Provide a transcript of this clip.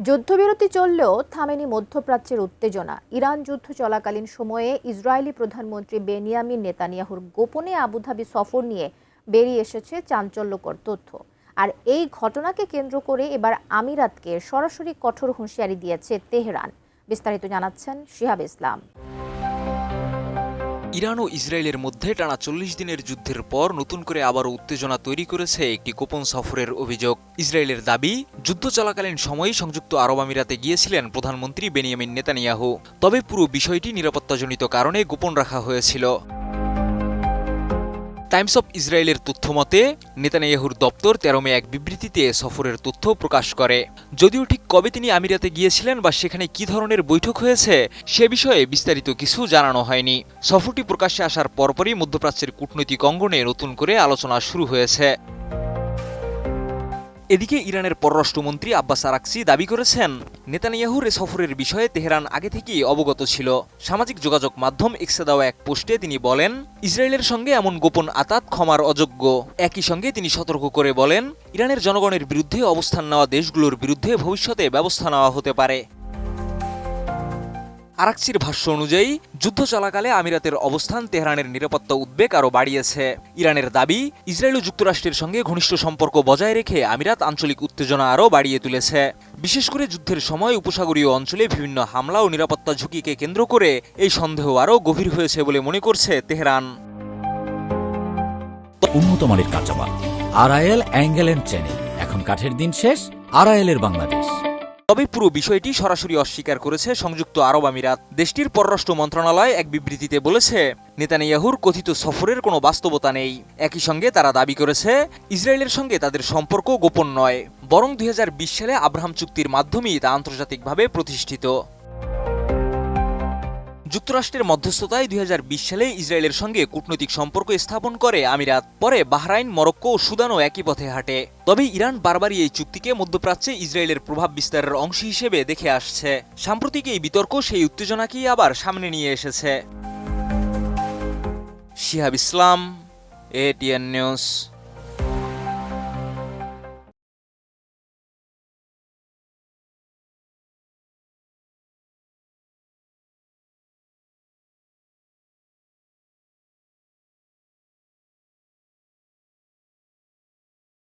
যুদ্ধবিরতি চললেও থামেনি মধ্যপ্রাচ্যের উত্তেজনা। ইরান যুদ্ধ চলাকালীন সময়ে ইসরায়েলি প্রধানমন্ত্রী বেনিয়ামিন নেতানিয়াহুর গোপনে আবুধাবি সফর নিয়ে বেরিয়ে এসেছে চাঞ্চল্যকর তথ্য। আর এই ঘটনাকে কেন্দ্র করে এবার আমিরাতকে সরাসরি কঠোর হুঁশিয়ারি দিয়েছে তেহরান। বিস্তারিত জানাচ্ছেন শিহাব ইসলাম। ইরান ও ইসরায়েলের মধ্যে টানা ৪০ দিনের যুদ্ধের পর নতুন করে আবারও উত্তেজনা তৈরি করেছে একটি গোপন সফরের অভিযোগ। ইসরায়েলের দাবি, যুদ্ধ চলাকালীন সময়ে সংযুক্ত আরব আমিরাতে গিয়েছিলেন প্রধানমন্ত্রী বেনিয়ামিন নেতানিয়াহু। তবে পুরো বিষয়টি নিরাপত্তাজনিত কারণে গোপন রাখা হয়েছিল। টাইমস অফ ইসরায়েলের তথ্যমতে নেতানিয়াহুর দপ্তর ১৩ মে এক বিবৃতিতে সফরের তথ্য প্রকাশ করে। যদিও ঠিক কবে তিনি আমিরাতে গিয়েছিলেন বা সেখানে কী ধরনের বৈঠক হয়েছে সে বিষয়ে বিস্তারিত কিছু জানানো হয়নি। সফরটি প্রকাশ্যে আসার পরপরই মধ্যপ্রাচ্যের কূটনৈতিক অঙ্গনে নতুন করে আলোচনা শুরু হয়েছে। এদিকে ইরানের পররাষ্ট্রমন্ত্রী আব্বাস আরাকচি দাবি করেছেন, নেতানিয়াহুর এ সফরের বিষয়ে তেহরান আগে থেকেই অবগত ছিল। সামাজিক যোগাযোগ মাধ্যম এক্সে দেওয়া এক পোস্টে তিনি বলেন, ইসরায়েলের সঙ্গে এমন গোপন আতাত ক্ষমার অযোগ্য। একই সঙ্গে তিনি সতর্ক করে বলেন, ইরানের জনগণের বিরুদ্ধে অবস্থান নেওয়া দেশগুলোর বিরুদ্ধে ভবিষ্যতে ব্যবস্থা নেওয়া হতে পারে। আরাকচির ভাষ্য অনুযায়ী যুদ্ধ চলাকালে আমিরাতের অবস্থান তেহরানের নিরাপত্তা উদ্বেগ আরও বাড়িয়েছে। ইরানের দাবি, ইসরায়েল ও যুক্তরাষ্ট্রের সঙ্গে ঘনিষ্ঠ সম্পর্ক বজায় রেখে আমিরাত আঞ্চলিক উত্তেজনা আরও বাড়িয়ে তুলেছে। বিশেষ করে যুদ্ধের সময় উপসাগরীয় অঞ্চলে বিভিন্ন হামলা ও নিরাপত্তা ঝুঁকিকে কেন্দ্র করে এই সন্দেহ আরও গভীর হয়েছে বলে মনে করছে তেহরান। উন্নত মানের কাঁচামাল, আরআইএল অ্যাঙ্গেল এন্ড চ্যানেল। এখন কাঠের দিন শেষ, আরআইএল এর বাংলাদেশ। তবে পুরো বিষয়টি সরাসরি অস্বীকার করেছে সংযুক্ত আরব আমিরাত। দেশটির পররাষ্ট্র মন্ত্রণালয় এক বিবৃতিতে বলেছে, নেতানিয়াহুর কথিত সফরের কোনো বাস্তবতা নেই। একই সঙ্গে তারা দাবি করেছে, ইসরায়েলের সঙ্গে তাদের সম্পর্ক গোপন নয়, বরং ২০২০ সালে আব্রাহাম চুক্তির মাধ্যমেই তা আন্তর্জাতিকভাবে প্রতিষ্ঠিত। যুক্তরাষ্ট্রের মধ্যস্থতায় ২০২০ সালে ইসরায়েলের সঙ্গে কূটনৈতিক সম্পর্ক স্থাপন করে আমিরাত। পরে বাহরাইন, মরক্কো ও সুদানও একই পথে হাঁটে। তবে ইরান বারবারই এই চুক্তিকে মধ্যপ্রাচ্যে ইসরায়েলের প্রভাব বিস্তারের অংশ হিসেবে দেখে আসছে। সাম্প্রতিক এই বিতর্ক সেই উত্তেজনাকেই আবার সামনে নিয়ে এসেছে। শিহাব ইসলাম, এটিএন নিউজ।